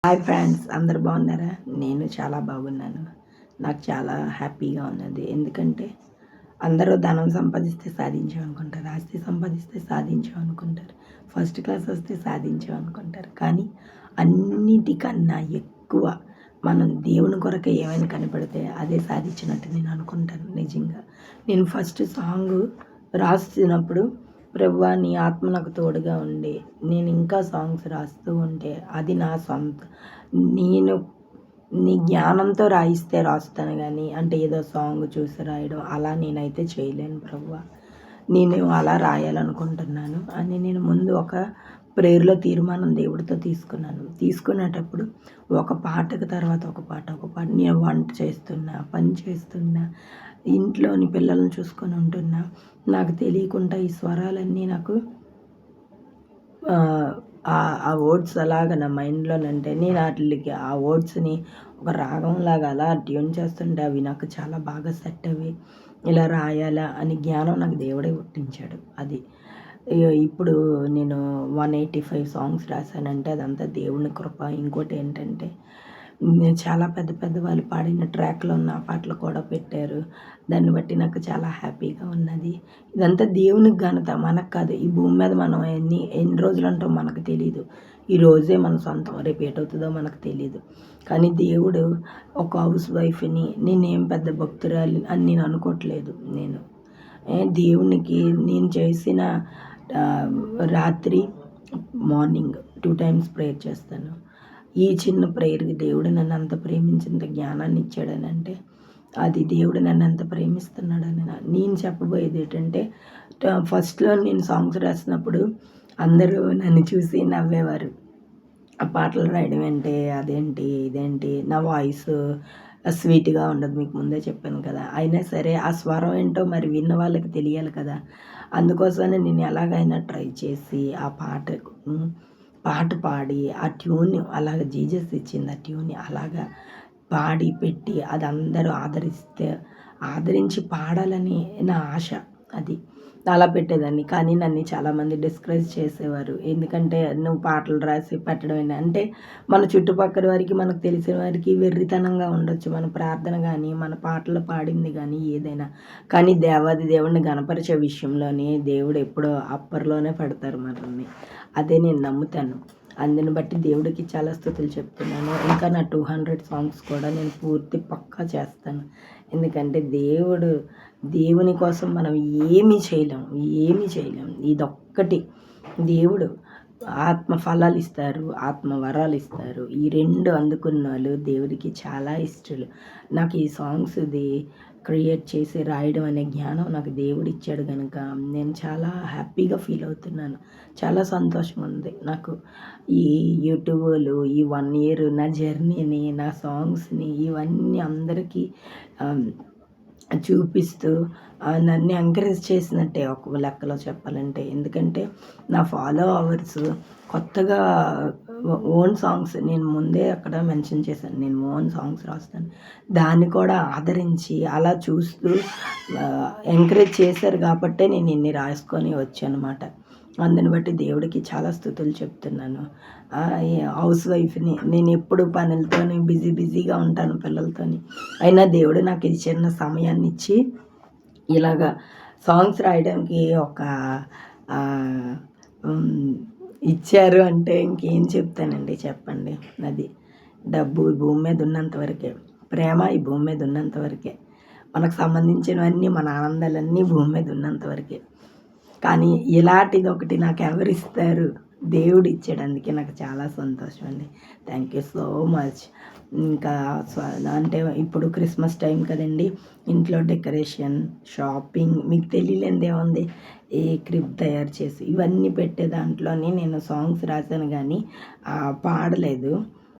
Hi friends, అందరు బాగున్నారా? నేను చాలా బాగున్నాను. నాకు చాలా హ్యాపీగా ఉన్నది. ఎందుకంటే అందరూ ధనం సంపాదిస్తే సాధించాం అనుకుంటారు, ఆస్తి సంపాదిస్తే సాధించాం అనుకుంటారు, ఫస్ట్ క్లాస్ వస్తే సాధించాం అనుకుంటారు. కానీ అన్నిటికన్నా ఎక్కువ మనం దేవుని కొరకు ఏమైనా కనపడితే అదే సాధించినట్టు నేను అనుకుంటాను. నిజంగా నేను ఫస్ట్ సాంగ్ రాస్తున్నప్పుడు, ప్రభువా నీ ఆత్మ నాకు తోడుగా ఉండి నేను ఇంకా సాంగ్స్ రాస్తూ ఉంటే అది నా సొంత, నేను నీ జ్ఞానంతో రాయిస్తే రాస్తాను కానీ అంటే ఏదో సాంగ్ చూసి రాయడం అలా నేనైతే చేయలేను ప్రభువా, నేను అలా రాయాలనుకుంటున్నాను అని నేను ముందు ఒక ప్రేయర్లో తీర్మానం దేవుడితో తీసుకున్నాను. తీసుకునేటప్పుడు ఒక పాటకు తర్వాత ఒక పాట నేను వంట చేస్తున్నా, పని చేస్తున్నా, ఇంట్లోని పిల్లల్ని చూసుకొని ఉంటున్నా, నాకు తెలియకుండా ఈ స్వరాలన్నీ నాకు ఆ వర్డ్స్ అలాగా నా మైండ్లోనంటే నేను వాటికి ఆ వర్డ్స్ని ఒక రాగంలాగా అలా ట్యూన్ చేస్తుంటే అవి నాకు చాలా బాగా సెట్ అవి ఇలా రాయాలా అని జ్ఞానం నాకు దేవుడే పుట్టించాడు. అది ఇప్పుడు నేను 185 సాంగ్స్ రాశానంటే అదంతా దేవుని కృప. ఇంకోటి ఏంటంటే చాలా పెద్ద పెద్ద వాళ్ళు పాడిన ట్రాక్లో ఉన్న పాటలు కూడా పెట్టారు. దాన్ని బట్టి నాకు చాలా హ్యాపీగా ఉన్నది. ఇదంతా దేవునికి ఘనత, మనకు కాదు. ఈ భూమి మీద మనం ఎన్ని రోజులు ఉంటామో మనకు తెలీదు. ఈ రోజే మన సొంతం, రేపు ఏటవుతుందో మనకు తెలీదు. కానీ దేవుడు ఒక హౌస్ వైఫ్ని, నేనేం పెద్ద భక్తురాలి అని నేను అనుకోవట్లేదు. నేను దేవునికి నేను చేసిన రాత్రి మార్నింగ్ 2 టైమ్స్ ప్రేయర్ చేస్తాను. ఈ చిన్న ప్రేయర్కి దేవుడు నన్ను అంత ప్రేమించేంత జ్ఞానాన్ని ఇచ్చాడని అంటే అది దేవుడు నన్ను అంత ప్రేమిస్తున్నాడని నేను చెప్పబోయేది ఏంటంటే, ఫస్ట్లో నేను సాంగ్స్ రాసినప్పుడు అందరూ నన్ను చూసి నవ్వేవారు. ఆ పాటలు రాయడం అంటే అదేంటి ఇదేంటి, నా వాయిస్ స్వీట్గా ఉండదు, మీకు ముందే చెప్పాను కదా. అయినా సరే ఆ స్వరం ఏంటో మరి విన్న వాళ్ళకి తెలియాలి కదా. అందుకోసమే నేను ఎలాగైనా ట్రై చేసి ఆ పాట పాడి ఆ ట్యూన్ అలాగ జీజస్ ఇచ్చింది, ఆ ట్యూన్ అలాగా పాడి పెట్టి అది అందరూ ఆదరించి పాడాలని నా ఆశ. అది అలా పెట్టేదాన్ని. కానీ నన్ను చాలామంది డిస్కరేజ్ చేసేవారు. ఎందుకంటే నువ్వు పాటలు రాసి పెట్టడం అంటే మన చుట్టుపక్కల వారికి, మనకు తెలిసిన వారికి వెర్రితనంగా ఉండొచ్చు మన ప్రార్థన కానీ, మన పాటలు పాడింది కానీ ఏదైనా. కానీ దేవాది దేవుడిని గణపరిచే విషయంలోనే దేవుడు ఎప్పుడో అప్పర్లోనే పెడతారు మనల్ని. అదే నేను నమ్ముతాను. అందుని బట్టి దేవుడికి చాలా స్తుతులు చెప్తున్నాను. ఇంకా నా 200 సాంగ్స్ కూడా నేను పూర్తి పక్కా చేస్తాను. ఎందుకంటే దేవుని కోసం మనం ఏమీ చేయలేం. ఇదొక్కటి దేవుడు ఆత్మ ఫలాలు ఇస్తారు, ఆత్మ వరాలు ఇస్తారు. ఈ 2 అందుకున్న వాళ్ళు దేవుడికి చాలా ఇష్టలు. నాకు ఈ సాంగ్స్ది క్రియేట్ చేసి రాయడం అనే జ్ఞానం నాకు దేవుడు ఇచ్చాడు కనుక నేను చాలా హ్యాపీగా ఫీల్ అవుతున్నాను. చాలా సంతోషం ఉంది నాకు. ఈ యూట్యూబ్లో ఈ 1 ఇయర్ నా జర్నీని, నా సాంగ్స్ని ఇవన్నీ అందరికీ చూపిస్తూ నన్ను ఎంకరేజ్ చేసినట్టే ఒక లెక్కలో చెప్పాలంటే. ఎందుకంటే నా ఫాలోవర్స్ కొత్తగా ఓన్ సాంగ్స్ నేను ముందే అక్కడ మెన్షన్ చేశాను, నేను ఓన్ సాంగ్స్ రాస్తాను. దాన్ని కూడా ఆదరించి అలా చూస్తూ ఎంకరేజ్ చేశారు కాబట్టే నేను ఇన్ని రాసుకొని వచ్చానమాట. అందుని బట్టి దేవుడికి చాలా స్తుతులు చెప్తున్నాను. హౌస్ వైఫ్ని, నేను ఎప్పుడు పనులతోని బిజీగా ఉంటాను పిల్లలతోని. అయినా దేవుడు నాకు ఇది చిన్న సమయాన్ని ఇచ్చి ఇలాగా సాంగ్స్ రాయడానికి ఒక ఇచ్చారు అంటే ఇంకేం చెప్తానండి, చెప్పండి. అది డబ్బు ఈ భూమి మీద ఉన్నంత వరకే, ప్రేమ ఈ భూమి మీద ఉన్నంత వరకే, మనకు సంబంధించినవన్నీ మన ఆనందాలన్నీ భూమి మీద ఉన్నంత వరకే. కానీ ఇలాంటిది ఒకటి నాకు ఎవరిస్తారు, దేవుడు ఇచ్చాడు. అందుకే నాకు చాలా సంతోషం అండి. Thank you so much. ఇంకా అంటే ఇప్పుడు క్రిస్మస్ టైం కదండి, ఇంట్లో డెకరేషన్, షాపింగ్, మీకు తెలియలేనిది ఏముంది, ఏ క్రిప్ తయారు చేసి ఇవన్నీ పెట్టే దాంట్లోనే నేను సాంగ్స్ రాశాను కానీ పాడలేదు.